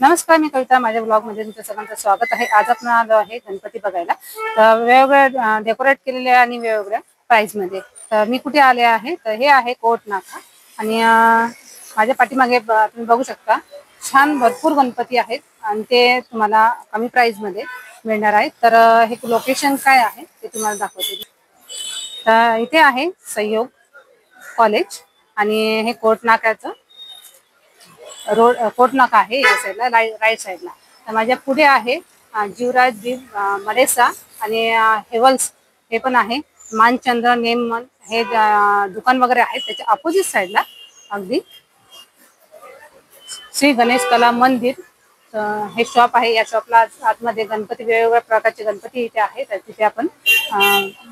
नमस्कार, मी कविता. माझ्या ब्लॉग मध्ये तुमचं सगळ्यांचं स्वागत आहे. आज आपण आलो आहे गणपती बघायला. तर वेगवेगळ्या डेकोरेट केलेल्या आणि वेगवेगळ्या प्राइस मध्ये. तर मी कुठे आले आहे तर हे आहे कोट नाका आणि माझ्या पाठीमागे तुम्ही बघू शकता छान भरपूर गणपती आहेत आणि ते तुम्हाला कमी प्राइस मध्ये मिळणार आहे. तर हे लोकेशन काय आहे ते तुम्हाला दाखवते. तर इथे आहे सहयोग कॉलेज आणि हे कोट नाक्याचं रोड कोट नाका आहे या साईडला, राईट साईडला. तर माझ्या पुढे आहे जीवराज जी मरेसा आणि हेवल्स हे पण आहे. मानचंद्र नेममन हे दुकान वगैरे आहेत त्याच्या अपोजिट साईडला अगदी श्री गणेश कला मंदिर हे शॉप आहे. या शॉपला आतमध्ये गणपती वेगवेगळ्या प्रकारचे गणपती इथे आहेत. तर तिथे आपण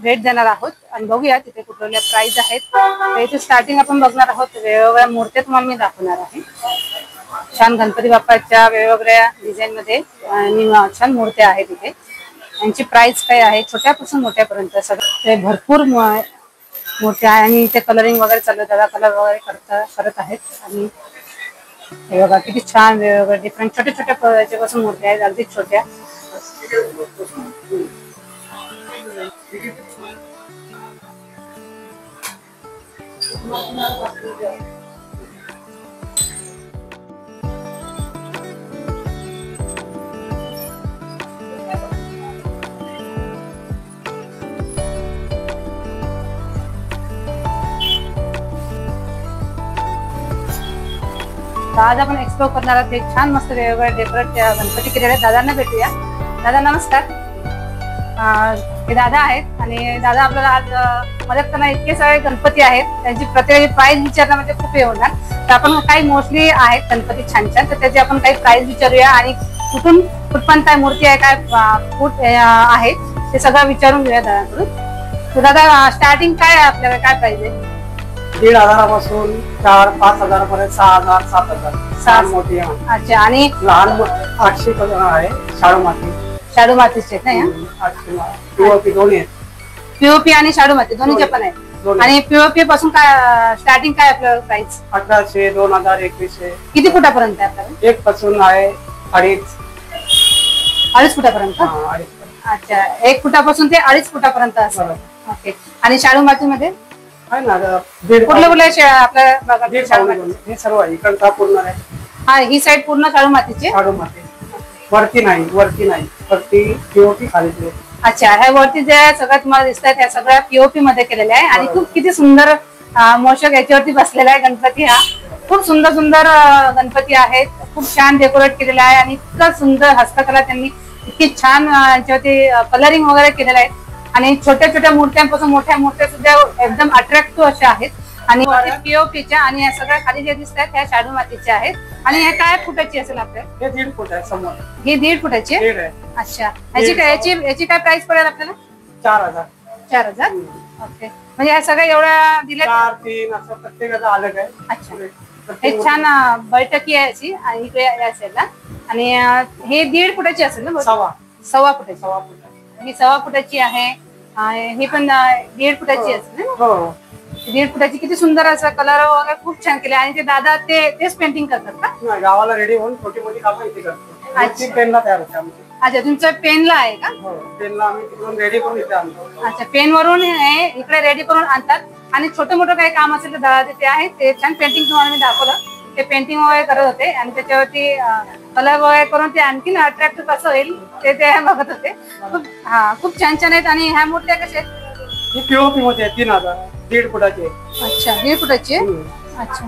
भेट देणार आहोत आणि बघूया तिथे कुठल्या प्राइस आहेत. तर इथे स्टार्टिंग आपण बघणार आहोत वेगवेगळ्या मूर्त्या तुम्हाला मी दाखवणार आहे. छान गणपती बाप्पाच्या वेगवेगळ्या डिझाईन मध्ये छान मूर्त्या आहेत इथे. यांची प्राइस काय आहे छोट्यापासून मोठ्यापर्यंत सगळे भरपूर मूर्त्या आहे आणि इथे कलरिंग वगैरे चालू आहे. दादा कलर वगैरे करत आहेत आणि हे बघा किती छान वेगवेगळे डिफरंट छोट्या छोट्या याच्यापासून मूर्त्या आहेत अगदी छोट्या. आज आपण एक्सप्लोर करणार आहोत. एक छान मस्त वेगवेगळ्या डेकोरेट गणपती केलेले आहेत. दादांना भेटूया. दादा नमस्कार. हे दादा आहेत आणि दादा आपल्याला आज मदत करणार. इतके सगळे गणपती आहेत त्यांची प्रत्येक प्राइस विचारणं म्हणजे खूप हे होणार. तर आपण काही मोस्टली आहेत गणपती छान छान तर त्याची आपण काही प्राइस विचारूया आणि कुठपर्यंत काय मूर्ती आहे काय फूट आहे ते सगळं विचारून घेऊया दादाकडून. तर दादा स्टार्टिंग काय आहे आपल्याकडे काय प्राइस आहे? 1,500पासून 4-5,000 पर्यंत 6,000 7,000 6 मोठी आहे. अच्छा. आणि लहान 800 आहे. शाडू मातीचे आहेत ना? 800 पीओपी दोन्ही आहेत. पीओपी आणि शाडू माती दोन्हीचे पण आहेत. आणि पीओपी पासून काय स्टार्टिंग काय आपलं प्राइस? 1,800 2,000 2100. किती फुटापर्यंत आहे आपल्याकडे? एक पासून आहे 2.5 फुटापर्यंत. अच्छा, 1 फुटापासून ते 2.5 फुटापर्यंत असं. ओके. आणि शाडू मातीमध्ये आहे ना कुठल्या आपल्या हे सर्व आहे. इकडचा पूर्ण आहे. हा, ही साईड पूर्ण शाडू मातीचे. शाडू माती वरती नाही वरती पीओपी खाली. अच्छा, ह्या वरती जे सगळ्या तुम्हाला दिसत आहेत ह्या सगळ्या पीओपी मध्ये केलेल्या आहे आणि खूप किती सुंदर मोषक याच्यावरती बसलेला आहे गणपती. हा खूप सुंदर सुंदर गणपती आहेत. खूप छान डेकोरेट केलेला आहे आणि इतकं सुंदर हस्तकला त्यांनी इतकी छान याच्यावरती कलरिंग वगैरे केलेलं आहे. आणि छोट्या छोट्या मूर्त्यांपासून मोठ्या मूर्त्या सुद्धा एकदम अट्रॅक्टिव्ह अशा आहेत. आणि पीओपीच्या आणि या सगळ्या खाली जे दिसत आहेत ह्या शाडू मातीच्या आहेत. आणि हे काय फुटाची असेल आपल्याला? हे 1.5 फूट आहे समोर. ही 1.5 फुटाची आहे. अच्छा, याची काय प्राइस पडेल आपल्याला? 4,000. 4,000. ओके. म्हणजे या सगळ्या एवढ्या दिल्या 4-3 असं प्रत्येकाचा अलग आहे. अच्छा, हे छान बैठकी आहे याची आणि इकडे या साईडला. आणि हे 1.5 फुटाची असेल ना? सव्वा फुटाची. ही 1.25 फुटाची आहे. ही पण 1.5 फुटाची असेल ना? 1.5 फुटाची. किती सुंदर असं कलर वगैरे खूप छान केले. आणि ते दादा तेच पेंटिंग करतात का? गावाला रेडी होऊन छोटी मोठी कामं इथे करतो. पेनला तयार होते आमची. अच्छा, तुमचं पेनला आहे का? पेनला आम्ही तिकडून रेडी करून इथे आणतो. अच्छा, पेन वरून इकडे रेडी करून आणतात. आणि छोटं मोठं काही काम असेल तर दादा तिथे आहे. ते छान पेंटिंग तुम्हाला मी दाखवलं. ते पेंटिंग वगैरे करत होते आणि त्याच्यावरती कलर वगैरे करून ते आणखीन अट्रॅक्टिव्ह कसं होईल ते बघत होते. खूप छान छान आहेत. आणि ह्या मूर्त्या कशा आहेत? ही पीओपी मध्ये 3,000 1.5 फुटाची. अच्छा, 1.5 फुटाची. अच्छा.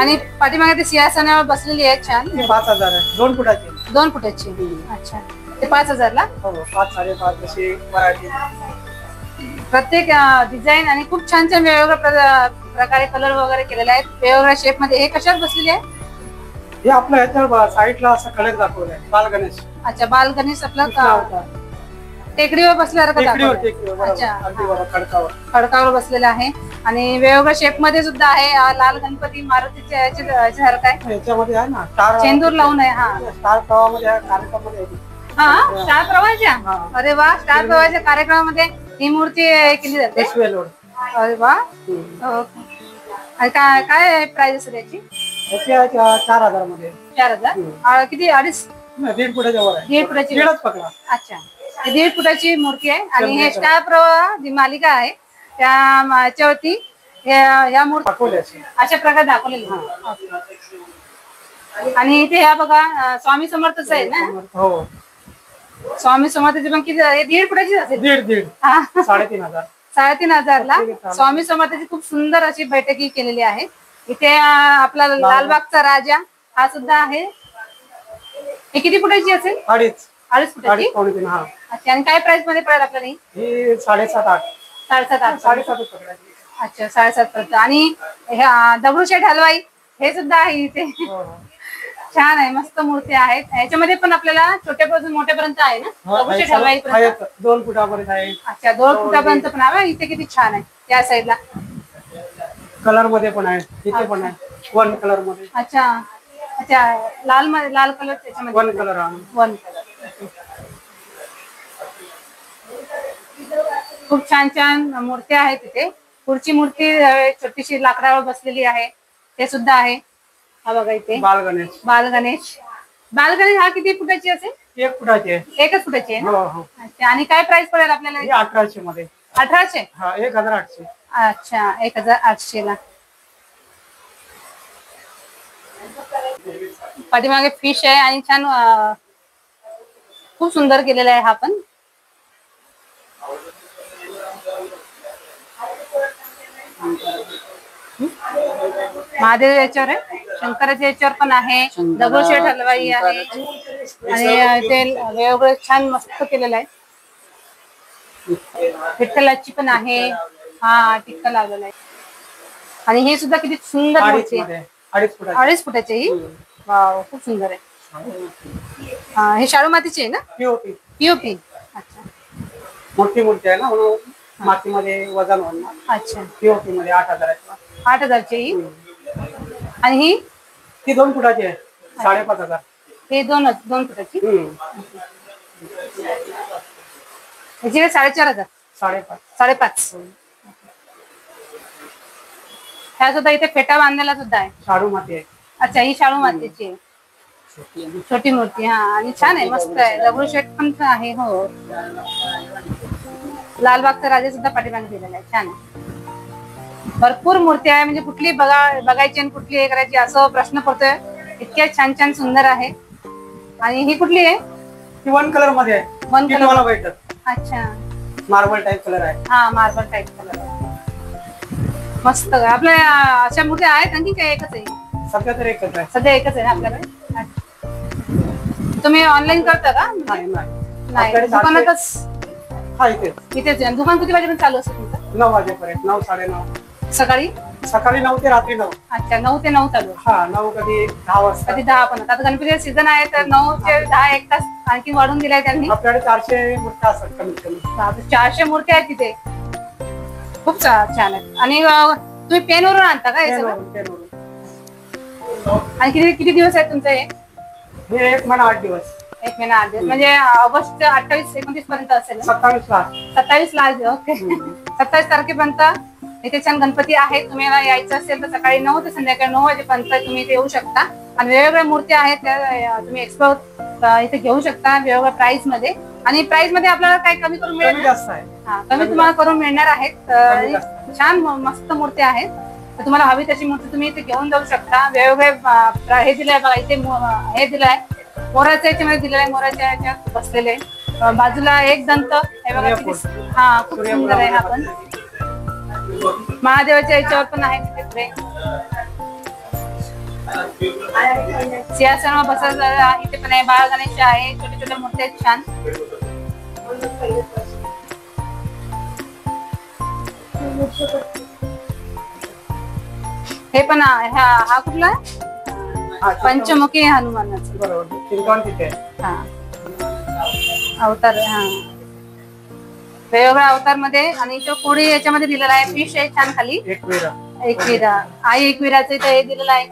आणि पाठीमागे ते सिंहासनावर बसलेली आहे छान. 5,000 आहे. 2 फुटाची. 2 फुटाची. अच्छा, ते 5,000 ला. 5-5.5 अशी व्हरायटी. प्रत्येक डिझाईन आणि खूप छान छान वेगवेगळ्या प्रकारे कलर वगैरे केलेले आहेत वेगवेगळ्या शेप मध्ये. हे कशात बसलेले आहे? हे आपल्या ह्याच्या साईडला असं कलर दाखवलाय बाल गणेश. अच्छा, बाल गणेश आपला टेकडीवर बसल्यासारखं. खडकावर बसलेला आहे आणि वेगवेगळ्या शेप मध्ये सुद्धा आहे. लाल गणपती मारुतीच्या सारखं आहे. याच्यामध्ये आहे ना चेंदूर लावून आहे. हा, स्टार प्रवाहामध्ये कार्यक्रमामध्ये. हा, स्टार प्रवाहाच्या. अरे वा, स्टार प्रवाहाच्या कार्यक्रमामध्ये ही मूर्ती केली जाते. अरे वा. काय प्राइस असेल याची? याच्या 4,000 मध्ये 4,000 किती 2.5 नाही, 1.5 फुटाच्या वर आहे. 1.5 फुटाची 1.5च पकडा. अच्छा, 1.5 फुटाची मूर्ती आहे आणि हे स्टार प्रवाह जी मालिका आहे त्याच्यावरती या मूर्ती दाखवल्याची. अशा प्रकारे दाखवलेली आहे. आणि इथे ह्या बघा स्वामी समर्थच आहे ना. हो, स्वामी समर्थाची पण किती 1.5 फुटाची असेल. 1.5 हा. 3,500. 3,500 ला स्वामी समर्थाची खूप सुंदर अशी बैठकी केलेली आहे. इथे आपला लालबागचा राजा हा सुद्धा आहे. हे किती फुटाची असेल. 2.5 फुटाची. 2.5 हा. अच्छा, आणि काय प्राइस मध्ये पडेल आपल्याला ही 7.5-8. 7.5 7.5 पकडायची. अच्छा, 7.5 पर्यंत. आणि दगडूशेठ हलवाई हे सुद्धा आहे इथे. हो, हो. छान आहे, मस्त मूर्ती आहेत. याच्यामध्ये पण आपल्याला छोट्यापासून मोठ्यापर्यंत आहे ना. दगडूशेठ हलवाई पर्यंत 2 फुटापर्यंत आहे. अच्छा, 2 फुटापर्यंत पण आहे. इथे किती छान आहे त्या साईडला. कलर मध्ये पण आहे, इथे पण आहे 1 कलर मध्ये. अच्छा अच्छा, लाल कलर त्याच्यामध्ये 1 कलर आहे. 1 कलर. खूप छान छान मूर्ती आहेत तिथे. पुढची मूर्ती छोटीशी लाकडावर बसलेली आहे, ते सुद्धा आहे. हा बघा इथे बाल गणेश. बाल गणेश हा किती फुटाची असेल. 1 फुटाची आहे. 1च फुटाची आहे ना. हो, हो. अच्छा, आणि काय प्राइस पडेल आपल्याला. ही 1800 मध्ये. 1800. हा, 1,800. अच्छा, 1,800 ला. पाठीमागे फिश आहे आणि छान खूप सुंदर केलेला आहे हा पण. महादेव याच्यावर आहे, शंकराच्या याच्यावर पण आहे, दगडूशेठ हलवाई आहे आणि ते वेगवेगळं छान मस्त केलेलं आहे. विठ्ठलाची पण आहे. हा, टिक्का लावलेला आहे. आणि हे सुद्धा किती सुंदर मूर्ती आहे. 2.5 फुटाची ही. वाव, खूप सुंदर आहे. हे शाडू मातीची आहे ना. पीओपी. अच्छा, मोठी मूर्ती आहे ना, म्हणून मातीमध्ये वजन होणार. अच्छा, पीओपी मध्ये 8,000. 8,000ची ही. आणि ही ती 2 फुटाची आहे, 5,500. हे 2 फुटाची. ह्याची 4,500. 5,500. ह्या सुद्धा इथे फेटा बांधलेला सुद्धा आहे. शाडू माती आहे. अच्छा, ही शाडू मातीची आहे. छोटी मूर्ती. हा, आणि छान आहे, मस्त आहे. दगडूशेठ पण आहे. हो, लालबागचा राजा सुद्धा पाठीमागे दिलेला आहे. छान आहे. भरपूर मूर्ती आहे, म्हणजे कुठली बघायची आणि कुठली हे करायची असं प्रश्न पडतोय. इतक्या छान छान सुंदर आहे. आणि ही कुठली आहे. ती 1 कलर मध्ये आहे. 1 कलर मला भेटत. अच्छा, मार्बल टाइप कलर आहे. हा, मार्बल टाइप कलर आहे. मस्त. आपल्या अशा मूर्ती आहेत आणखी काय एकच आहे. सध्या तर एकच आहे. सध्या एकच आहे ना आपल्याकडे. तुम्ही ऑनलाईन करता का. नाही, दुकानातच. हा, इथेच. दुकान किती वाजेपर्यंत चालू असतं तुमचं. 9 वाजेपर्यंत. 9, 9:30. सकाळी 9 ते रात्री 9. अच्छा, 9 ते 9 चालू. हा, 9 कधी 10 वाजता. कधी 10 पण. आता गणपतीचा सीझन आहे तर 9 ते 10 1 तास आणखी वाढून दिलाय त्यांनी. आपल्याकडे 400 मूर्त्या असतात कमीत कमी. 400 मूर्ती आहेत तिथे. खूप छान आहेत. आणि तुम्ही पेनवरून आणता का हे सगळं. आणि किती किती दिवस आहेत तुमचं हे. 1 महिना 8 दिवस. 1 महिना 8 दिवस म्हणजे ऑगस्ट 28-29 पर्यंत असेल. 27 ला. ओके. 27 तारखेपर्यंत इथे छान गणपती आहेत. तुम्हाला यायचं असेल तर सकाळी 9 ते संध्याकाळी 9 वाजेपर्यंत तुम्ही इथे येऊ शकता. आणि वेगवेगळ्या मूर्ती आहेत त्या तुम्ही एक्सप्लोर इथे घेऊ शकता वेगवेगळ्या प्राइस मध्ये. आणि प्राइस मध्ये आपल्याला काही कमी करून मिळेल. कमी तुम्हाला करून मिळणार आहेत. छान मस्त मूर्ती आहेत. तर तुम्हाला हवी तशी मूर्ती तुम्ही इथे घेऊन जाऊ शकता. वेगवेगळे हे दिलंय बघा इथे. हे दिलंय मोराच्या याच्यामध्ये दिलेलं आहे. मोराच्या याच्यात बसलेले. बाजूला एक दंत हे बघा. हा, खूप सुंदर आहे. हा पण महादेवाच्या याच्यावर पण आहे तिथे पुढे. सिंहासनावर बसायला इथे पण आहे. बाळ गणेश आहे. छोटे छोटे मूर्ती आहेत छान. हे पण हा कुठला पंचमुखी हनुमानाचा. बरोबर. हा, अवतार. हा, वेगवेगळ्या अवतार मध्ये. आणि तो कोळी याच्यामध्ये दिलेला आहे. फिश आहे छान खाली. एकविरा आई एकविराचं इथे हे दिलेलं आहे.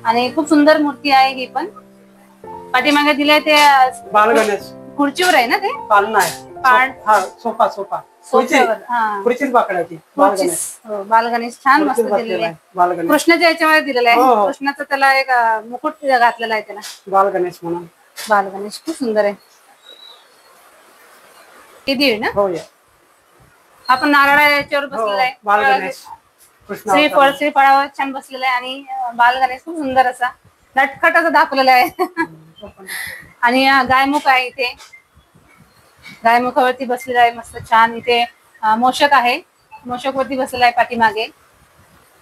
आणि खूप सुंदर मूर्ती आहे ही पण. पाठीमागे दिलंय ते बाल गणेश. खुर्चीवर आहे ना ते. पालना आहे. हा सोफा सोफा सोफ्यावर, हा. खुर्चीच बाकडाची बाल गणेश. हो, बाल गणेश छान मस्त खुर्चीच दिलेले बसलेला आहे. आहे बाल गणेश. कृष्णाच्या याच्यामध्ये दिलेला हो, आहे. हो. कृष्णाचा त्याला एक मुकुट घातलेला आहे त्याला. बाल गणेश म्हणून. बाल गणेश खूप सुंदर आहे. किती आहे ना? हो या. आपण नारळा याच्यावर हो, बसलेला आहे. बाल गणेश श्रीफळावर छान बसलेला आहे आणि बाल गणेश खूप सुंदर असा नटखट असा दाखवलेला आहे. आणि गायमुख आहे इथे. गायमुखावरती बसलेला आहे मस्त छान. इथे मोषक आहे. मोषक वरती बसलेला आहे पाठीमागे.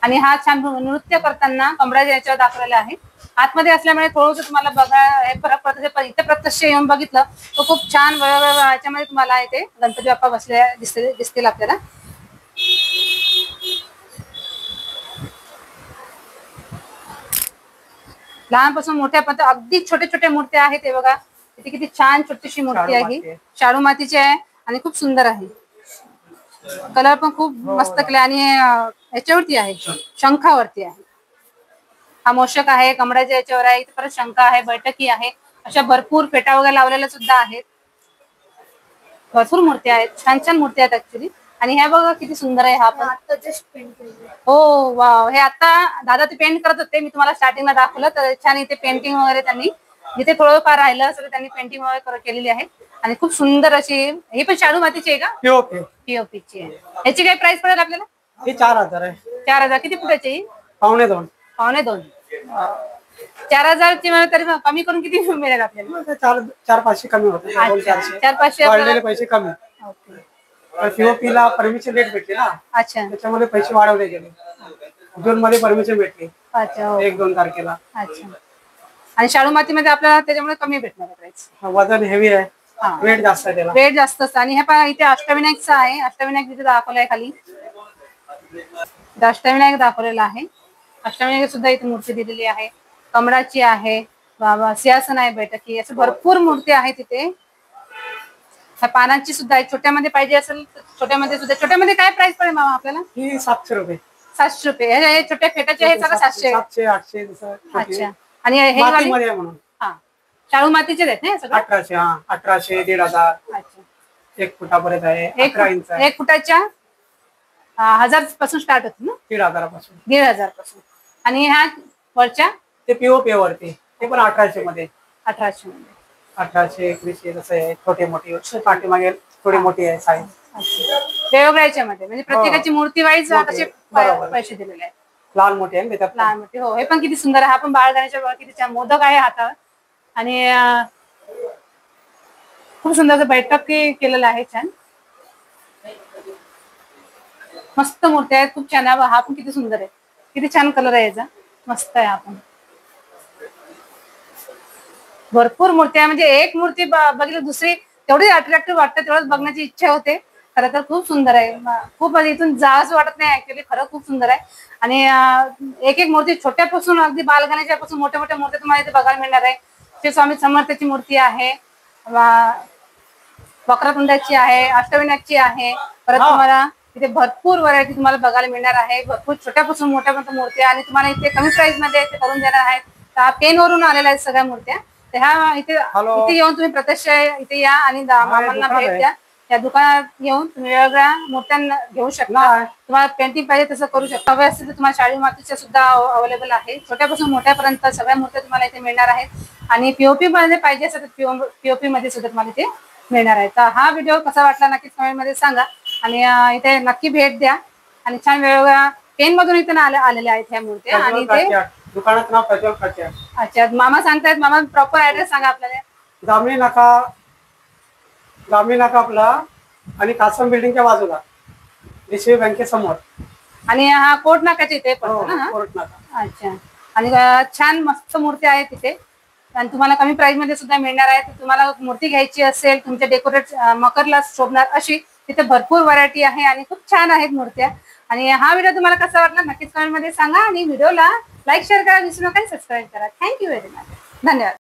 आणि हा छान नृत्य करताना कमळाच्या याच्यावर दाखवलेला आहे. आतमध्ये असल्यामुळे थोडंसं तुम्हाला बघा हे फरक पडतो. पण इथे प्रत्यक्ष येऊन बघितलं तर खूप छान वेगवेगळ्या याच्यामध्ये तुम्हाला इथे गणपती बाप्पा बसले दिसतील आपल्याला. लहानपासून मोठ्यापर्यंत अगदी छोटे छोटे मूर्त्या आहेत. हे बघा इथे किती छान छोटीशी मूर्ती आहे. शाडू मातीची आहे आणि खूप सुंदर आहे. कलर पण खूप मस्त केला आणि याच्यावरती आहे शंखावरती आहे. हा मोषक आहे कमळाच्या याच्यावर आहे. इथे परत शंख आहे बैठकी आहे. अशा भरपूर फेटा वगैरे लावलेल्या सुद्धा आहेत. भरपूर मूर्त्या आहेत. छान छान मूर्त्या आहेत ऍक्च्युली. आणि ह्या बघा किती सुंदर आहे. हा पण हो वाव. हे आता दादा ते पेंट करत होते. मी तुम्हाला स्टार्टिंगला दाखवलं तर छान इथे पेंटिंग वगैरे त्यांनी जिथे थोडंफार राहिलं असं त्यांनी पेंटिंग वगैरे केलेली आहे. आणि खूप सुंदर अशी ही पण शाडू मातीची आहे का? पीओपीची आहे. याची काय प्राइस पडेल आपल्याला? ही 4,000 आहे. 4,000. किती फुटाची? 2.5. 2.5. 4,000 ची तरी कमी करून किती मिळेल आपल्याला? 400-500 कमी होते. 400-500 वाढलेले पैसे कमी. पीओपीला परमिशन लेट भेटली ना. अच्छा. त्याच्यामध्ये पैसे वाढवले गेले. जून मध्ये परमिशन भेटली. अच्छा. 1-2 तारखेला. अच्छा. आणि शाडू मातीमध्ये आपल्याला त्याच्यामुळे कमी भेटणार प्राइस. वजन हेवी आहे. वेट जास्त आहे त्याला. वेट जास्त असतं. आणि हे पण इथे अष्टविनायकचं आहे. अष्टविनायक तिथे दाखवलंय खाली. अष्टविनायक दाखवलेला आहे. अष्टविनायक सुद्धा इथे मूर्ती दिलेली आहे. कमळाची आहे. सिंहासन आहे बैठकी. असे भरपूर मूर्ती आहेत तिथे. पानांची सुद्धा आहे. छोट्यामध्ये पाहिजे असेल तर छोट्यामध्ये सुद्धा. छोट्यामध्ये काय प्राइस पडेल मामा आपल्याला? ही 700 रुपये. 700 रुपये. हे छोट्या फेटाचे आहे सगळं 700. 700-800. अच्छा. आणि हे वाले म्हणून हा शाडू मातीचे आहेत ना सगळं? 1800. 1800, 1,500. अच्छा. 1 फुटापर्यंत आहे. 11 इंच आहे. 1 फुटाच्या 1000 पासून स्टार्ट होतो ना? 1,500 पासून. 1,500 पासून. आणि ह्या वरच्या ते पीओपी वरती ते पण 1800 मध्ये. 1800 मध्ये. 1800, 2100 जसं आहे. छोटे मोठे पाठीमागे थोडी मोठी आहे साईज. वेगवेगळ्या याच्यामध्ये म्हणजे प्रत्येकाची मूर्ती वाईज तसे पैसे दिलेले आहेत. लहान मोठे आहे त्याच्यात. लहान मोठे. हो हे पण किती सुंदर आहे. हा पण बाळ गणेशच्या किती छान मोदक आहे हातावर. आणि खूप सुंदर बैठक केलेलं आहे. छान मस्त मूर्ती आहेत. खूप छान आहे. हा पण किती सुंदर आहे. किती छान कलर आहे याचा. मस्त आहे. हा पण भरपूर मूर्त्या म्हणजे एक मूर्ती बघितली दुसरी तेवढी अट्रॅक्टिव्ह वाटते. तेवढंच बघण्याची इच्छा होते. खरं तर खूप सुंदर आहे. खूप इथून जावंच वाटत नाही ऍक्च्युली. खरं खूप सुंदर आहे. आणि एक एक मूर्ती छोट्यापासून अगदी बालगणेशापासून मोठ्या मोठ्या मूर्त्या तुम्हाला इथे बघायला मिळणार आहे. श्री स्वामी समर्थाची मूर्ती आहे. वक्रतुंडाची आहे. अष्टविनायकची आहे. परत तुम्हाला इथे भरपूर व्हरायटी तुम्हाला बघायला मिळणार आहे. भरपूर छोट्यापासून मोठ्यापर्यंत मूर्त्या आणि तुम्हाला इथे कमी प्राइस मध्ये ते करून देणार आहेत. तर पेन वरून आलेल्या आहेत सगळ्या मूर्त्या. तर ह्या इथे येऊन तुम्ही प्रत्यक्ष इथे या आणि मामांना भेट द्या. या दुकानात येऊन तुम्ही वेगवेगळ्या मूर्त्यांना घेऊ शकता. तुम्हाला पेंटिंग पाहिजे तसं करू शकता. हवे असतील तर तुम्हाला शाडू मातीच्या सुद्धा अवेलेबल आहे. छोट्यापासून मोठ्यापर्यंत सगळ्या मूर्त्या तुम्हाला इथे मिळणार आहेत. आणि पीओपी मध्ये पाहिजे असेल तर पीओपी मध्ये सुद्धा तुम्हाला इथे मिळणार आहे. तर हा व्हिडिओ कसा वाटला नक्कीच कमेंट मध्ये सांगा. आणि इथे नक्की भेट द्या. आणि छान वेगवेगळ्या पेन मधून इथे आलेल्या आहेत ह्या मूर्त्या. आणि ते दुकानात नाव प्रज्वल खर्चे. अच्छा. मामा सांगतायत. मामा प्रॉपर ऍड्रेस सांगा आपल्याला. जांभळी नाका आपला आणि कासम बिल्डिंगच्या बाजूला देशवी बँकेसमोर. आणि हा कोर्ट नाकाच्या इथे पडतो ना? कोर्ट नाका. अच्छा. आणि छान मस्त मूर्ती आहे तिथे. आणि तुम्हाला कमी प्राइस मध्ये सुद्धा मिळणार आहे. तुम्हाला मूर्ती घ्यायची असेल तुमच्या डेकोरेट मकरला शोभणार अशी तिथे भरपूर व्हरायटी आहे. आणि खूप छान आहेत मूर्त्या. आणि हा व्हिडिओ तुम्हाला कसा वाटला नक्कीच कमेंट मध्ये सांगा. आणि व्हिडिओला लाईक शेअर करा विसरू नका. सबस्क्राईब करा. Thank you very much. धन्यवाद.